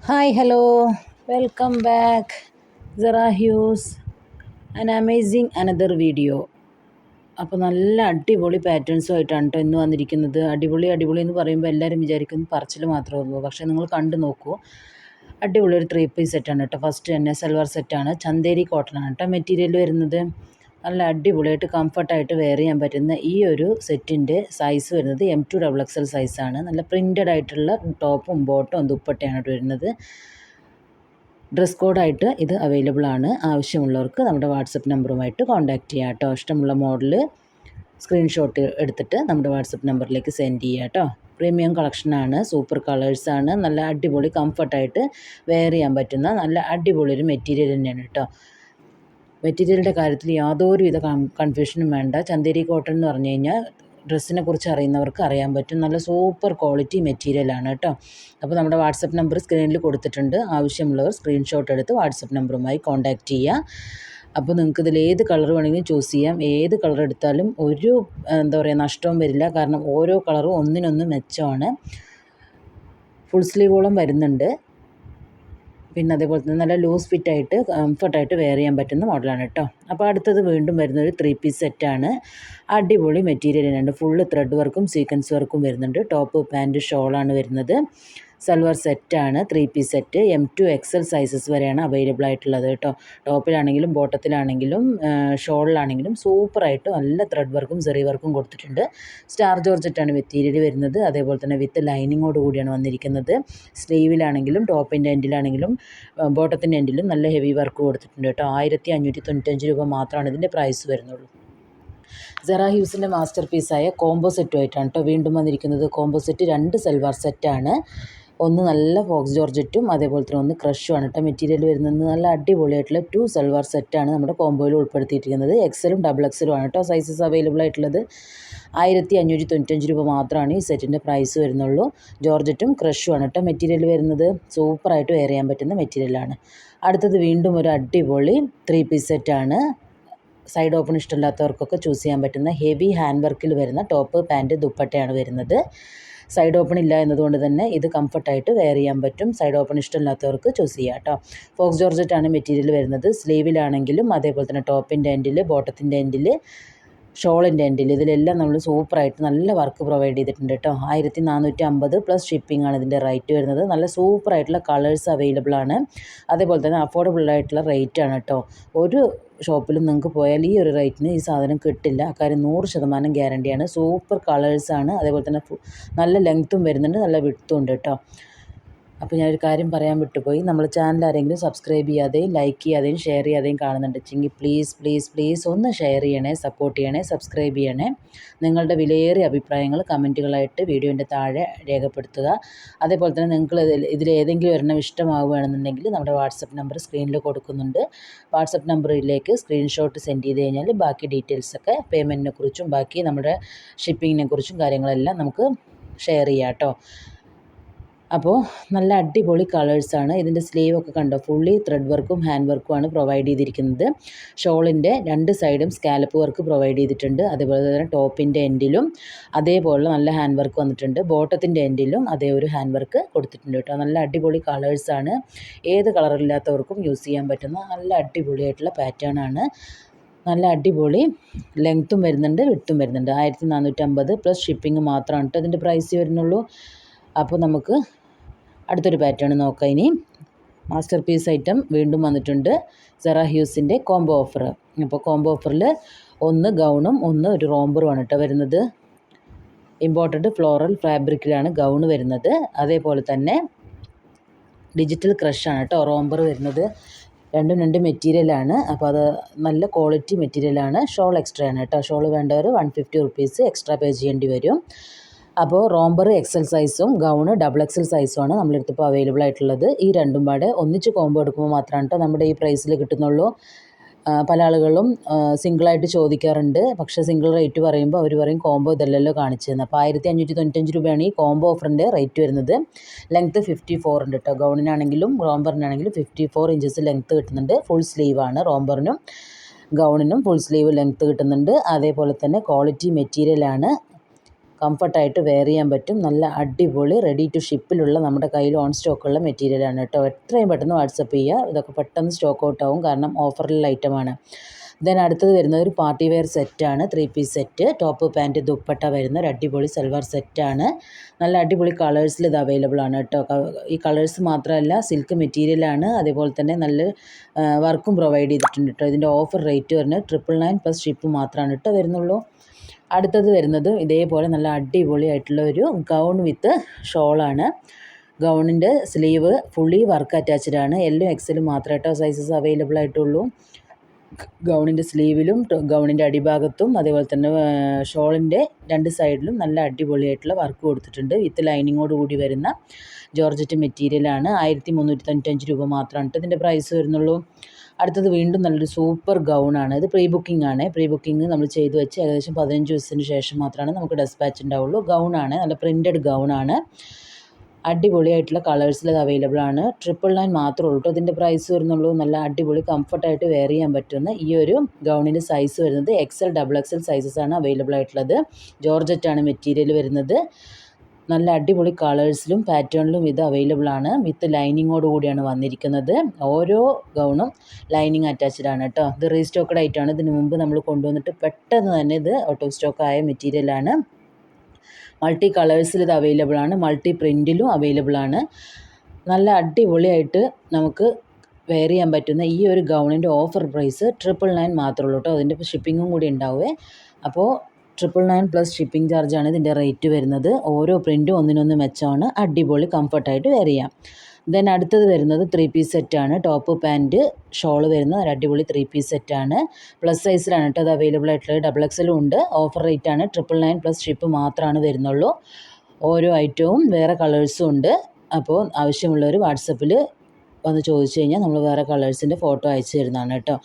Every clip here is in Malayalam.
Hi hello welcome back Sera Hues an amazing another video. അപ്പോൾ നല്ല അടിപൊളി പാറ്റേൺസുമായിട്ടാണ് കേട്ടോ ഇന്ന് വന്നിരിക്കുന്നത്. അടിപൊളി അടിപൊളി എന്ന് പറയുമ്പോൾ എല്ലാവരും വിചാരിക്കുന്നു പറച്ചിൽ മാത്രമേ ഉള്ളൂ. പക്ഷേ നിങ്ങൾ കണ്ടു നോക്കൂ, അടിപൊളി ഒരു 3 പീസ് സെറ്റാണ് കേട്ടോ. ഫസ്റ്റ് തന്നെ സൽവാർ സെറ്റാണ്, ചന്തേരി കോട്ടൺ ആണ് കേട്ടോ മെറ്റീരിയൽ വരുന്നത്. നല്ല അടിപൊളിയായിട്ട് കംഫർട്ടായിട്ട് വെയർ ചെയ്യാൻ പറ്റുന്ന ഈ ഒരു സെറ്റിൻ്റെ സൈസ് വരുന്നത് M2 XXL സൈസാണ്. നല്ല പ്രിൻറ്റഡ് ആയിട്ടുള്ള ടോപ്പും ബോട്ടും ദുപ്പട്ടയാണ് വരുന്നത്. ഡ്രസ് കോഡായിട്ട് ഇത് അവൈലബിൾ ആണ്. ആവശ്യമുള്ളവർക്ക് നമ്മുടെ വാട്സപ്പ് നമ്പറുമായിട്ട് കോൺടാക്റ്റ് ചെയ്യാം കേട്ടോ. ഇഷ്ടമുള്ള മോഡൽ സ്ക്രീൻഷോട്ട് എടുത്തിട്ട് നമ്മുടെ വാട്സപ്പ് നമ്പറിലേക്ക് സെൻഡ് ചെയ്യുക കേട്ടോ. പ്രീമിയം കളക്ഷനാണ്, സൂപ്പർ കളേഴ്സാണ്, നല്ല അടിപൊളി കംഫർട്ടായിട്ട് വെയർ ചെയ്യാൻ പറ്റുന്ന നല്ല അടിപൊളി ഒരു മെറ്റീരിയൽ തന്നെയാണ് കേട്ടോ. മെറ്റീരിയലിൻ്റെ കാര്യത്തിൽ യാതൊരുവിധ കൺഫ്യൂഷനും വേണ്ട. ചന്തേരി കോട്ടൺ എന്ന് പറഞ്ഞു കഴിഞ്ഞാൽ ഡ്രസ്സിനെ കുറിച്ച് അറിയുന്നവർക്ക് അറിയാൻ പറ്റും. നല്ല സൂപ്പർ ക്വാളിറ്റി മെറ്റീരിയലാണ് കേട്ടോ. അപ്പോൾ നമ്മുടെ വാട്സപ്പ് നമ്പർ സ്ക്രീനിൽ കൊടുത്തിട്ടുണ്ട്. ആവശ്യമുള്ളവർ സ്ക്രീൻഷോട്ട് എടുത്ത് വാട്സപ്പ് നമ്പറുമായി കോൺടാക്റ്റ് ചെയ്യുക. അപ്പോൾ നിങ്ങൾക്ക് ഇതിൽ ഏത് കളർ വേണമെങ്കിലും ചൂസ് ചെയ്യാം. ഏത് കളർ എടുത്താലും ഒരു നഷ്ടവും വരില്ല. കാരണം ഓരോ കളറും ഒന്നിനൊന്ന് മെച്ചമാണ്. ഫുൾ സ്ലീവോളം വരുന്നുണ്ട്. പിന്നെ അതേപോലെ തന്നെ നല്ല ലൂസ് ഫിറ്റായിട്ട് കംഫർട്ടായിട്ട് വെയർ ചെയ്യാൻ പറ്റുന്ന മോഡലാണ് കേട്ടോ. അപ്പോൾ അടുത്തത് വീണ്ടും വരുന്നൊരു 3 പീസ് സെറ്റാണ്. അടിപൊളി മെറ്റീരിയലുണ്ട്. ഫുള്ള് ത്രെഡ് വർക്കും സീക്വൻസ് വർക്കും വരുന്നുണ്ട്. ടോപ്പ് പാൻറ്റ് ഷോളാണ് വരുന്നത്. സൽവാർ സെറ്റാണ്, 3 piece set. M2 XL sizes വരെയാണ് അവൈലബിൾ ആയിട്ടുള്ളത് കേട്ടോ. ടോപ്പിലാണെങ്കിലും ബോട്ടത്തിലാണെങ്കിലും ഷോളിലാണെങ്കിലും സൂപ്പറായിട്ട് നല്ല ത്രെഡ് വർക്കും സെറി വർക്കും കൊടുത്തിട്ടുണ്ട്. സ്റ്റാർ ജോർജറ്റാണ് മെറ്റീരിയൽ വരുന്നത്. അതേപോലെ തന്നെ വിത്ത് ലൈനിങ്ങോട് കൂടിയാണ് വന്നിരിക്കുന്നത്. സ്ലീവിലാണെങ്കിലും ടോപ്പിൻ്റെ എൻഡിലാണെങ്കിലും ബോട്ടത്തിൻ്റെ എൻഡിലും നല്ല ഹെവി വർക്ക് കൊടുത്തിട്ടുണ്ട് കേട്ടോ. 1595 രൂപ മാത്രമാണ് ഇതിൻ്റെ പ്രൈസ് വരുന്നുള്ളൂ. സെറാ ഹ്യൂസിൻ്റെ മാസ്റ്റർ പീസായ കോംബോ സെറ്റുമായിട്ടാണ് കേട്ടോ വീണ്ടും വന്നിരിക്കുന്നത്. കോംബോ സെറ്റ് 2 സൽവാർ സെറ്റാണ്. ഒന്ന് നല്ല ഫോക്സ് ജോർജറ്റും അതേപോലെ തന്നെ ഒന്ന് ക്രഷുമാണ് കേട്ടോ മെറ്റീരിയൽ വരുന്നത്. നല്ല അടിപൊളിയായിട്ടുള്ള 2 സൽവാർ സെറ്റാണ് നമ്മുടെ കോംബോയിൽ ഉൾപ്പെടുത്തിയിരിക്കുന്നത്. XLും XXLും ആണ് കേട്ടോ സൈസസ് അവൈലബിൾ ആയിട്ടുള്ളത്. 1595 രൂപ മാത്രമാണ് ഈ സെറ്റിൻ്റെ പ്രൈസ് വരുന്നുള്ളൂ. ജോർജറ്റും ക്രഷുമാണ് കേട്ടോ മെറ്റീരിയൽ വരുന്നത്. സൂപ്പറായിട്ട് വെയർ ചെയ്യാൻ പറ്റുന്ന മെറ്റീരിയലാണ്. അടുത്തത് വീണ്ടും ഒരു അടിപൊളി 3 പീസ് സെറ്റാണ്. സൈഡ് ഓപ്പൺ ഇഷ്ടമില്ലാത്തവർക്കൊക്കെ ചൂസ് ചെയ്യാൻ പറ്റുന്ന ഹെവി ഹാൻഡ് വർക്കിൽ വരുന്ന ടോപ്പ് പാൻറ്റ് ദുപ്പട്ടയാണ് വരുന്നത്. സൈഡ് ഓപ്പൺ ഇല്ല എന്നതുകൊണ്ട് തന്നെ ഇത് കംഫർട്ടായിട്ട് വെയർ ചെയ്യാൻ പറ്റും. സൈഡ് ഓപ്പൺ ഇഷ്ടമില്ലാത്തവർക്ക് ചൂസ് ചെയ്യാം കേട്ടോ. ഫോക്സ് ജോർജറ്റാണ് മെറ്റീരിയൽ വരുന്നത്. സ്ലീവിലാണെങ്കിലും അതേപോലെ തന്നെ ടോപ്പിൻ്റെ എൻഡിൽ, ബോട്ടത്തിൻ്റെ എൻഡിൽ, ഷോളിൻ്റെ എൻഡിൽ ഇതിലെല്ലാം നമ്മൾ സൂപ്പറായിട്ട് നല്ല വർക്ക് പ്രൊവൈഡ് ചെയ്തിട്ടുണ്ട് കേട്ടോ. 1450 പ്ലസ് ഷിപ്പിംഗ് ആണ് ഇതിൻ്റെ റേറ്റ് വരുന്നത്. നല്ല സൂപ്പറായിട്ടുള്ള കളേഴ്സ് അവൈലബിൾ ആണ്. അതേപോലെ തന്നെ അഫോർഡബിൾ ആയിട്ടുള്ള റേറ്റ് ആണ് കേട്ടോ. ഒരു ഷോപ്പിലും നിങ്ങൾക്ക് പോയാൽ ഈ ഒരു റേറ്റിന് ഈ സാധനം കിട്ടില്ല. അക്കാര്യം 100% ഗ്യാരണ്ടിയാണ്. സൂപ്പർ കളേഴ്സാണ്. അതേപോലെ തന്നെ നല്ല ലെങ്ത്തും വരുന്നുണ്ട്, നല്ല വിഡ്ത്തും ഉണ്ട് കേട്ടോ. അപ്പോൾ ഞാനൊരു കാര്യം പറയാൻ വിട്ടുപോയി. നമ്മൾ ചാനൽ ആരെങ്കിലും സബ്സ്ക്രൈബ് ചെയ്യാതെയും ലൈക്ക് ചെയ്യാതെയും ഷെയർ ചെയ്യാതെയും കാണുന്നുണ്ടെങ്കിൽ പ്ലീസ് ഒന്ന് ഷെയർ ചെയ്യണേ, സപ്പോർട്ട് ചെയ്യണേ, സബ്സ്ക്രൈബ് ചെയ്യണേ. നിങ്ങളുടെ വിലയേറിയ അഭിപ്രായങ്ങൾ കമൻറ്റുകളായിട്ട് വീഡിയോൻ്റെ താഴെ രേഖപ്പെടുത്തുക. അതേപോലെ തന്നെ നിങ്ങൾക്ക് ഇതിലേതെങ്കിലും ഒരെണ്ണം ഇഷ്ടമാവുകയാണെന്നുണ്ടെങ്കിൽ നമ്മുടെ വാട്സപ്പ് നമ്പർ സ്ക്രീനിൽ കൊടുക്കുന്നുണ്ട്. വാട്സപ്പ് നമ്പറിലേക്ക് സ്ക്രീൻഷോട്ട് സെൻഡ് ചെയ്ത് കഴിഞ്ഞാൽ ബാക്കി ഡീറ്റെയിൽസൊക്കെ പേയ്മെൻറ്റിനെ കുറിച്ചും ബാക്കി നമ്മുടെ ഷിപ്പിങ്ങിനെ കുറിച്ചും കാര്യങ്ങളെല്ലാം നമുക്ക് ഷെയർ ചെയ്യാം കേട്ടോ. അപ്പോൾ നല്ല അടിപൊളി കളേഴ്സാണ്. ഇതിൻ്റെ സ്ലീവൊക്കെ കണ്ടോ, ഫുള്ളി ത്രെഡ് വർക്കും ഹാൻഡ് വർക്കുമാണ് പ്രൊവൈഡ് ചെയ്തിരിക്കുന്നത്. ഷോളിൻ്റെ 2 സൈഡും സ്കാലപ്പ് വർക്ക് പ്രൊവൈഡ് ചെയ്തിട്ടുണ്ട്. അതേപോലെ തന്നെ ടോപ്പിൻ്റെ എൻഡിലും അതേപോലെ നല്ല ഹാൻഡ് വർക്ക് വന്നിട്ടുണ്ട്. ബോട്ടത്തിൻ്റെ എൻഡിലും അതേ ഒരു ഹാൻഡ് വർക്ക് കൊടുത്തിട്ടുണ്ട് കേട്ടോ. നല്ല അടിപൊളി കളേഴ്സാണ്. ഏത് കളറില്ലാത്തവർക്കും യൂസ് ചെയ്യാൻ പറ്റുന്ന നല്ല അടിപൊളിയായിട്ടുള്ള പാറ്റേൺ ആണ്. നല്ല അടിപൊളി ലെങ്ത്തും വരുന്നുണ്ട്, വിഡ്ത്തും വരുന്നുണ്ട്. 1450 പ്ലസ് ഷിപ്പിംഗ് മാത്രമാണ് കേട്ടോ ഇതിൻ്റെ പ്രൈസ് വരുന്നുള്ളൂ. അപ്പോൾ നമുക്ക് അടുത്തൊരു പാറ്റേൺ നോക്കാം. ഇനി മാസ്റ്റർ പീസ് ഐറ്റം വീണ്ടും വന്നിട്ടുണ്ട്. സെറാ ഹ്യൂസിൻ്റെ കോംബോ ഓഫർ. അപ്പോൾ കോംബോ ഓഫറിൽ ഒന്ന് ഗൗണും ഒന്ന് ഒരു റോംബറുമാണ് കേട്ടോ വരുന്നത്. ഇമ്പോർട്ടഡ് ഫ്ലോറൽ ഫാബ്രിക്കിലാണ് ഗൗണ് വരുന്നത്. അതേപോലെ തന്നെ ഡിജിറ്റൽ ക്രഷാണ് കേട്ടോ റോംബർ വരുന്നത്. രണ്ടും 2 മെറ്റീരിയലാണ്. അപ്പോൾ അത് നല്ല ക്വാളിറ്റി മെറ്റീരിയലാണ്. ഷോൾ എക്സ്ട്രാ ആണ് കേട്ടോ. ഷോൾ വേണ്ടവർ 150 റുപ്പീസ് എക്സ്ട്രാ പേ ചെയ്യേണ്ടി വരും. അപ്പോൾ റോംബർ XL സൈസും ഗൗണ് XXL സൈസുമാണ് നമ്മളെടുത്തിപ്പോൾ അവൈലബിൾ ആയിട്ടുള്ളത്. ഈ രണ്ടും പാടെ ഒന്നിച്ച് കോംബോ എടുക്കുമ്പോൾ മാത്രമാണ് കേട്ടോ നമ്മുടെ ഈ പ്രൈസിൽ കിട്ടുന്നുള്ളൂ. പല ആളുകളും സിംഗിളായിട്ട് ചോദിക്കാറുണ്ട്. പക്ഷേ സിംഗിൾ റേറ്റ് പറയുമ്പോൾ അവർ പറയും കോംബോ ഇതല്ലല്ലോ കാണിച്ചതെന്ന്. അപ്പോൾ 1595 രൂപയാണ് ഈ കോംബോ ഓഫറിൻ്റെ റേറ്റ് വരുന്നത്. ലെങ്ത്ത് 54 ഉണ്ട് കേട്ടോ. ഗൗണിനാണെങ്കിലും റോംബറിനാണെങ്കിലും 54 ഇഞ്ചസ് ലെങ്ത്ത് കിട്ടുന്നുണ്ട്. ഫുൾ സ്ലീവാണ് റോംബറിനും ഗൗണിനും ഫുൾ സ്ലീവ് ലെങ്ത്ത് കിട്ടുന്നുണ്ട്. അതേപോലെ തന്നെ ക്വാളിറ്റി മെറ്റീരിയലാണ്. കംഫർട്ടായിട്ട് വെയർ ചെയ്യാൻ പറ്റും. നല്ല അടിപൊളി റെഡി ടു ഷിപ്പിലുള്ള നമ്മുടെ കയ്യിൽ ഓൺ സ്റ്റോക്കുള്ള മെറ്റീരിയലാണ് കേട്ടോ. എത്രയും പെട്ടെന്ന് വാട്സപ്പ് ചെയ്യുക. ഇതൊക്കെ പെട്ടെന്ന് സ്റ്റോക്ക് ഔട്ട് ആവും, കാരണം ഓഫറിലുള്ള ഐറ്റമാണ്. ദെൻ അടുത്തത് വരുന്നത് ഒരു പാർട്ടി വെയർ സെറ്റാണ്. 3 piece set, top pant dupatta വരുന്ന ഒരു അടിപൊളി സൽവാർ സെറ്റാണ്. നല്ല അടിപൊളി കളേഴ്സിൽ ഇത് അവൈലബിൾ ആണ് കേട്ടോ. ഈ കളേഴ്സ് മാത്രമല്ല, സിൽക്ക് മെറ്റീരിയലാണ്. അതേപോലെ തന്നെ നല്ല വർക്കും പ്രൊവൈഡ് ചെയ്തിട്ടുണ്ട് കേട്ടോ. ഇതിൻ്റെ ഓഫർ റേറ്റ് വരുന്നത് 999 പ്ലസ് ഷിപ്പ് മാത്രമാണ് കേട്ടോ വരുന്നുള്ളൂ. അടുത്തത് വരുന്നത് ഇതേപോലെ നല്ല അടിപൊളിയായിട്ടുള്ള ഒരു ഗൗൺ വിത്ത് ഷോളാണ്. ഗൗണിൻ്റെ സ്ലീവ് ഫുള്ളി വർക്ക് അറ്റാച്ച്ഡ് ആണ്. എല്ലും എക്സലും മാത്രമേ കേട്ടോ സൈസസ് അവൈലബിൾ ആയിട്ടുള്ളൂ. ഗൗണിൻ്റെ സ്ലീവിലും ഗൗണിൻ്റെ അടിഭാഗത്തും അതേപോലെ തന്നെ ഷോളിൻ്റെ 2 സൈഡിലും നല്ല അടിപൊളിയായിട്ടുള്ള വർക്ക് കൊടുത്തിട്ടുണ്ട്. വിത്ത് ലൈനിങ്ങോട് കൂടി വരുന്ന ജോർജറ്റ് മെറ്റീരിയലാണ്. 1395 രൂപ മാത്രമാണ് കേട്ടോ ഇതിൻ്റെ പ്രൈസ് വരുന്നുള്ളൂ. അടുത്തത് വീണ്ടും നല്ലൊരു സൂപ്പർ ഗൗണാണ്. ഇത് പ്രീ ബുക്കിംഗ് ആണ്. പ്രീ ബുക്കിംഗ് നമ്മൾ ചെയ്തു വെച്ച് ഏകദേശം 15 ദിവസത്തിന് ശേഷം മാത്രമാണ് നമുക്ക് ഡെസ്പാച്ച് ഉണ്ടാവുള്ളൂ. ഗൗണാണ്, നല്ല പ്രിൻറ്റഡ് ഗൗണാണ്. അടിപൊളിയായിട്ടുള്ള കളേഴ്സിൽ അത് അവൈലബിൾ ആണ്. 999 മാത്രമേ ഉള്ളൂ കേട്ടോ ഇതിൻ്റെ പ്രൈസ് വരുന്നുള്ളൂ. നല്ല അടിപൊളി കംഫർട്ടായിട്ട് വെയർ ചെയ്യാൻ പറ്റുന്ന ഈ ഒരു ഗൗണിൻ്റെ സൈസ് വരുന്നത് XL, XXL സൈസസ് ആണ് അവൈലബിൾ ആയിട്ടുള്ളത്. ജോർജറ്റാണ് മെറ്റീരിയൽ വരുന്നത്. നല്ല അടിപൊളി കളേഴ്സിലും പാറ്റേണിലും ഇത് അവൈലബിൾ ആണ്. വിത്ത് ലൈനിങ്ങോട് കൂടിയാണ് വന്നിരിക്കുന്നത്. ഓരോ ഗൗണും ലൈനിങ് അറ്റാച്ച്ഡ് ആണ് കേട്ടോ. ഇത് റീസ്റ്റോക്കഡ് ആയിട്ടാണ്. ഇതിന് മുമ്പ് നമ്മൾ കൊണ്ടുവന്നിട്ട് പെട്ടെന്ന് തന്നെ ഇത് ഔട്ട് ഓഫ് സ്റ്റോക്ക് ആയ മെറ്റീരിയലാണ്. മൾട്ടി കളേഴ്സിൽ ഇത് അവൈലബിൾ ആണ്. മൾട്ടി പ്രിൻറ്റിലും അവൈലബിൾ ആണ്. നല്ല അടിപൊളിയായിട്ട് നമുക്ക് വെയർ ചെയ്യാൻ പറ്റുന്ന ഈ ഒരു ഗൗണിൻ്റെ ഓഫർ പ്രൈസ് 999 മാത്രമേ ഉള്ളൂ കേട്ടോ. അതിൻ്റെ ഷിപ്പിങ്ങും കൂടി ഉണ്ടാവുമേ. അപ്പോൾ 999 പ്ലസ് ഷിപ്പിംഗ് ചാർജാണ് ഇതിൻ്റെ റേറ്റ് വരുന്നത്. ഓരോ പ്രിൻറ്റും ഒന്നിനൊന്ന് മെച്ചമാണ്. അടിപൊളി കംഫർട്ടായിട്ട് വെയർ ചെയ്യാം. ദെൻ അടുത്തത് വരുന്നത് 3 പീസ് സെറ്റാണ്. ടോപ്പ് പാൻറ്റ് ഷോള് വരുന്ന ഒരു അടിപൊളി 3 പീസ് സെറ്റാണ്. പ്ലസ് സൈസിലാണ് കേട്ടോ അത് അവൈലബിൾ ആയിട്ടുള്ളത്. XXL ഉണ്ട്. ഓഫർ റേറ്റാണ് 999 പ്ലസ് ഷിപ്പ് മാത്രമാണ് വരുന്നുള്ളൂ. ഓരോ ഐറ്റവും വേറെ കളേഴ്സും ഉണ്ട്. അപ്പോൾ ആവശ്യമുള്ളവർ വാട്സപ്പിൽ വന്ന് ചോദിച്ചു കഴിഞ്ഞാൽ നമ്മൾ വേറെ കളേഴ്സിൻ്റെ ഫോട്ടോ അയച്ചു തരുന്നതാണ് കേട്ടോ.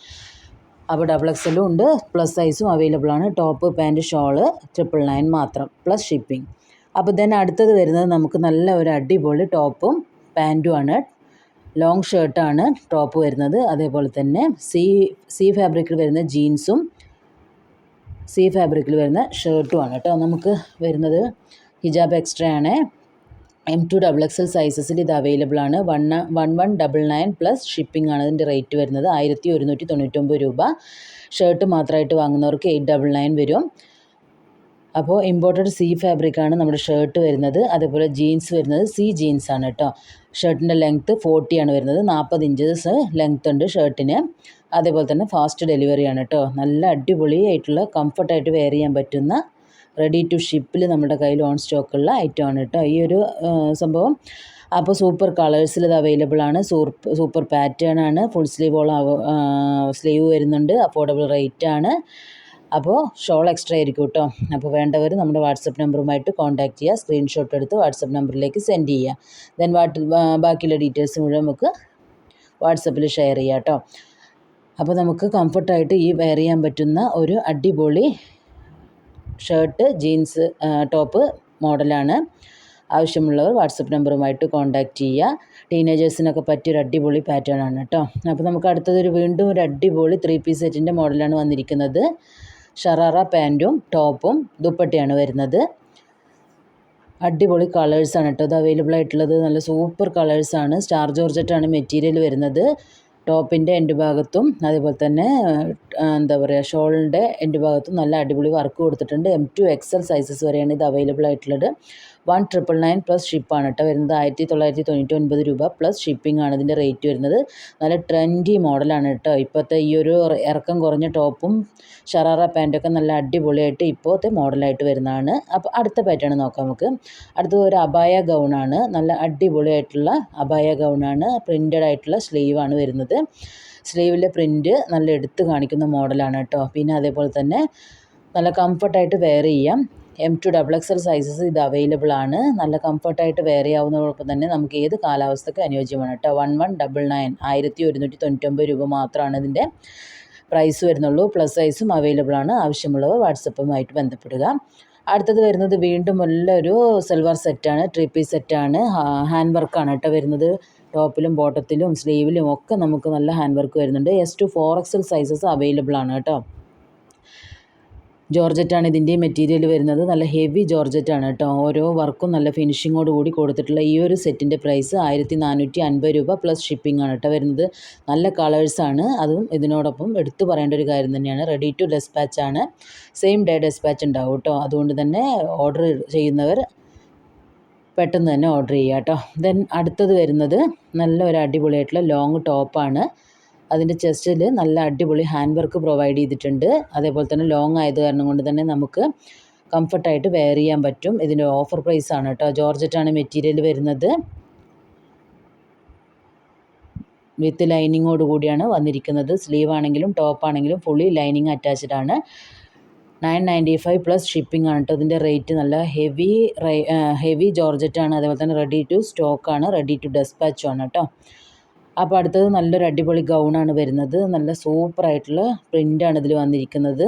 അപ്പോൾ XXL ഉണ്ട്. പ്ലസ് സൈസും അവൈലബിൾ ആണ്. ടോപ്പ് പാൻറ്റ് ഷോള് 999 മാത്രം പ്ലസ് ഷിപ്പിംഗ്. അപ്പോൾ ദെൻ അടുത്തത് വരുന്നത് നമുക്ക് നല്ല ഒരു അടിപൊളി ടോപ്പും പാൻറ്റും ആണ്. ലോങ് ഷർട്ടാണ് ടോപ്പ് വരുന്നത്. അതേപോലെ തന്നെ സി ഫാബ്രിക്കിൽ വരുന്ന ജീൻസും സി ഫാബ്രിക്കിൽ വരുന്ന ഷർട്ടുമാണ് കേട്ടോ നമുക്ക് വരുന്നത്. ഹിജാബ് എക്സ്ട്രാ ആണ്. M2 XXL സൈസസിൽ ഇത് അവൈലബിൾ ആണ്. 1199 പ്ലസ് ഷിപ്പിംഗ് ആണ് ഇതിൻ്റെ റേറ്റ് വരുന്നത്. 1199 രൂപ. ഷർട്ട് മാത്രമായിട്ട് വാങ്ങുന്നവർക്ക് 899 വരും. അപ്പോൾ ഇമ്പോർട്ടഡ് സി ഫാബ്രിക്കാണ് നമ്മുടെ ഷർട്ട് വരുന്നത്. അതേപോലെ ജീൻസ് വരുന്നത് സി ജീൻസ് ആണ് കേട്ടോ. ഷർട്ടിൻ്റെ ലെങ്ത്ത് 40 ആണ് വരുന്നത്. 40 ഇഞ്ചസ് ലെങ്ത്ത് ഉണ്ട് ഷർട്ടിന്. അതേപോലെ തന്നെ ഫാസ്റ്റ് ഡെലിവറിയാണ് കേട്ടോ. നല്ല അടിപൊളിയായിട്ടുള്ള കംഫർട്ടായിട്ട് വെയർ ചെയ്യാൻ പറ്റുന്ന റെഡി ടു ഷിപ്പിൽ നമ്മുടെ കയ്യിൽ ഓൺ സ്റ്റോക്കുള്ള ഐറ്റമാണ് കേട്ടോ ഈ ഒരു സംഭവം. അപ്പോൾ സൂപ്പർ കളേഴ്സിൽ ഇത് അവൈലബിൾ ആണ്. സൂപ്പർ പാറ്റേൺ ആണ്. ഫുൾ സ്ലീവ് വരുന്നുണ്ട്. അഫോർഡബിൾ റേറ്റ് ആണ്. അപ്പോൾ ഷോൾ എക്സ്ട്രാ ആയിരിക്കും കേട്ടോ. അപ്പോൾ വേണ്ടവർ നമ്മുടെ വാട്സപ്പ് നമ്പറുമായിട്ട് കോൺടാക്റ്റ് ചെയ്യുക. സ്ക്രീൻഷോട്ട് എടുത്ത് വാട്സപ്പ് നമ്പറിലേക്ക് സെൻഡ് ചെയ്യുക. ദെൻ ബാക്കിയുള്ള ഡീറ്റെയിൽസ് മുഴുവൻ നമുക്ക് വാട്സപ്പിൽ ഷെയർ ചെയ്യാം കേട്ടോ. അപ്പോൾ നമുക്ക് കംഫർട്ടായിട്ട് ഈ വെയർ ചെയ്യാൻ പറ്റുന്ന ഒരു അടിപൊളി ഷർട്ട് ജീൻസ് ടോപ്പ് മോഡലാണ്. ആവശ്യമുള്ളവർ വാട്സപ്പ് നമ്പറുമായിട്ട് കോൺടാക്റ്റ് ചെയ്യുക. ടീനേജേഴ്സിനൊക്കെ പറ്റിയൊരു അടിപൊളി പാറ്റേൺ ആണ് കേട്ടോ. അപ്പോൾ നമുക്ക് അടുത്തതൊരു വീണ്ടും ഒരു അടിപൊളി 3 പീസ് സെറ്റിൻ്റെ മോഡലാണ് വന്നിരിക്കുന്നത്. ഷറാറ പാൻറ്റും ടോപ്പും ദുപ്പട്ടയാണ് വരുന്നത്. അടിപൊളി കളേഴ്സാണ് കേട്ടോ ഇത് അവൈലബിൾ ആയിട്ടുള്ളത്. നല്ല സൂപ്പർ കളേഴ്സാണ്. സ്റ്റാർ ജോർജറ്റാണ് മെറ്റീരിയൽ വരുന്നത്. ടോപ്പിൻ്റെ എൻഡ് ഭാഗത്തും അതേപോലെ തന്നെ എന്താ പറയുക ഷോളിൻ്റെ എൻഡ് ഭാഗത്തും നല്ല അടിപൊളി വർക്ക് കൊടുത്തിട്ടുണ്ട്. M2 XL സൈസസ് വരെയാണ് ഇത് അവൈലബിൾ ആയിട്ടുള്ളത്. 1999 പ്ലസ് ഷിപ്പാണ് കേട്ടോ വരുന്നത്. 1999 രൂപ പ്ലസ് ഷിപ്പിംഗ് ആണ് ഇതിൻ്റെ റേറ്റ് വരുന്നത്. നല്ല ട്രെൻഡി മോഡലാണ് കേട്ടോ. ഇപ്പോഴത്തെ ഈ ഒരു ഇറക്കം കുറഞ്ഞ ടോപ്പും ഷറാറ പാൻറ്റൊക്കെ നല്ല അടിപൊളിയായിട്ട് ഇപ്പോഴത്തെ മോഡലായിട്ട് വരുന്നതാണ്. അപ്പോൾ അടുത്ത പാറ്റേൺ നോക്കാം നമുക്ക്. അടുത്തത് ഒരു അബായ ഗൗണാണ്. നല്ല അടിപൊളിയായിട്ടുള്ള അബായ ഗൗണാണ്. പ്രിൻറ്റഡ് ആയിട്ടുള്ള സ്ലീവാണ് വരുന്നത്. സ്ലീവിലെ പ്രിൻറ്റ് നല്ല എടുത്ത് കാണിക്കുന്ന മോഡലാണ് കേട്ടോ. പിന്നെ അതേപോലെ തന്നെ നല്ല കംഫർട്ടായിട്ട് വെയർ ചെയ്യാം. M2 XXL സൈസസ് ഇത് അവൈലബിൾ ആണ്. നല്ല കംഫർട്ടായിട്ട് വെയർ ചെയ്യാവുന്നതോടൊപ്പം തന്നെ നമുക്ക് ഏത് കാലാവസ്ഥയ്ക്ക് അനുയോജ്യമാണ് കേട്ടോ. 1199 1199 രൂപ മാത്രമാണ് ഇതിൻ്റെ പ്രൈസ് വരുന്നുള്ളൂ. പ്ലസ് സൈസും അവൈലബിൾ ആണ്. ആവശ്യമുള്ളവർ വാട്സപ്പുമായിട്ട് ബന്ധപ്പെടുക. അടുത്തത് വരുന്നത് വീണ്ടും നല്ലൊരു സൽവാർ സെറ്റാണ്. 3 പീസ് സെറ്റാണ്. ഹാൻഡ് വർക്കാണ് കേട്ടോ വരുന്നത്. ടോപ്പിലും ബോട്ടത്തിലും സ്ലീവിലും ഒക്കെ നമുക്ക് നല്ല ഹാൻഡ് വർക്ക് വരുന്നുണ്ട്. S to 4XL sizes available ആണ് കേട്ടോ. ജോർജറ്റാണ് ഇതിൻ്റെ മെറ്റീരിയൽ വരുന്നത്. നല്ല ഹെവി ജോർജറ്റാണ് കേട്ടോ. ഓരോ വർക്കും നല്ല ഫിനിഷിങ്ങോട് കൂടി കൊടുത്തിട്ടുള്ള ഈ ഒരു സെറ്റിൻ്റെ പ്രൈസ് 1450 രൂപ പ്ലസ് ഷിപ്പിംഗ് ആണ് കേട്ടോ വരുന്നത്. നല്ല കളേഴ്സാണ്. അതും ഇതിനോടൊപ്പം എടുത്തു പറയേണ്ട ഒരു കാര്യം തന്നെയാണ്. റെഡി ടു ഡെസ്പാച്ച് ആണ്. സെയിം ഡേ ഡെസ്പാച്ച് ഉണ്ടാവും കേട്ടോ. അതുകൊണ്ട് തന്നെ ഓർഡർ ചെയ്യുന്നവർ പെട്ടെന്ന് തന്നെ ഓർഡർ ചെയ്യുക കേട്ടോ. ദെൻ അടുത്തത് വരുന്നത് നല്ല ഒരു അടിപൊളിയായിട്ടുള്ള ലോങ് ടോപ്പാണ്. അതിൻ്റെ ചെസ്റ്റിൽ നല്ല അടിപൊളി ഹാൻഡ് വർക്ക് പ്രൊവൈഡ് ചെയ്തിട്ടുണ്ട്. അതേപോലെ തന്നെ ലോങ് ആയത് കാരണം കൊണ്ട് തന്നെ നമുക്ക് കംഫർട്ടായിട്ട് വെയർ ചെയ്യാൻ പറ്റും. ഇതിൻ്റെ ഓഫർ പ്രൈസ് ആണ് കേട്ടോ. ജോർജറ്റാണ് മെറ്റീരിയൽ വരുന്നത്. വിത്ത് ലൈനിങ്ങോട് കൂടിയാണ് വന്നിരിക്കുന്നത്. സ്ലീവ് ആണെങ്കിലും ടോപ്പ് ആണെങ്കിലും ഫുള്ളി ലൈനിങ് അറ്റാച്ച്ഡ് ആണ്. 995 പ്ലസ് ഷിപ്പിംഗ് ആണ് കേട്ടോ. ഇതിൻ്റെ റേറ്റ് നല്ല ഹെവി ജോർജറ്റാണ്. അതേപോലെ തന്നെ റെഡി ടു സ്റ്റോക്കാണ്, റെഡി ടു ഡെസ്പാച്ചും ആണ് കേട്ടോ. അപ്പോൾ അടുത്തത് നല്ലൊരു അടിപൊളി ഗൗണാണ് വരുന്നത്. നല്ല സൂപ്പറായിട്ടുള്ള പ്രിൻ്റാണ് ഇതിൽ വന്നിരിക്കുന്നത്.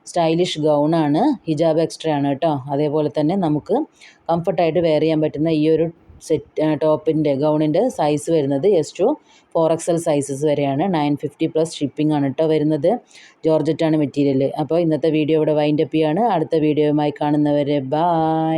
സ്റ്റൈലിഷ് ഗൗണാണ്. ഹിജാബ് എക്സ്ട്രാ ആണ് കേട്ടോ. അതേപോലെ തന്നെ നമുക്ക് കംഫർട്ടായിട്ട് വെയർ ചെയ്യാൻ പറ്റുന്ന ഈ ഒരു ടോപ്പിൻ്റെ ഗൗണിൻ്റെ സൈസ് വരുന്നത് S to 4XL സൈസസ് വരെയാണ്. 950 പ്ലസ് ഷിപ്പിംഗ് ആണ് കേട്ടോ വരുന്നത്. ജോർജറ്റാണ് മെറ്റീരിയൽ. അപ്പോൾ ഇന്നത്തെ വീഡിയോ ഇവിടെ വൈൻഡപ്പ് ചെയ്യാണ്. അടുത്ത വീഡിയോയുമായി കാണുന്നവരെ ബൈ.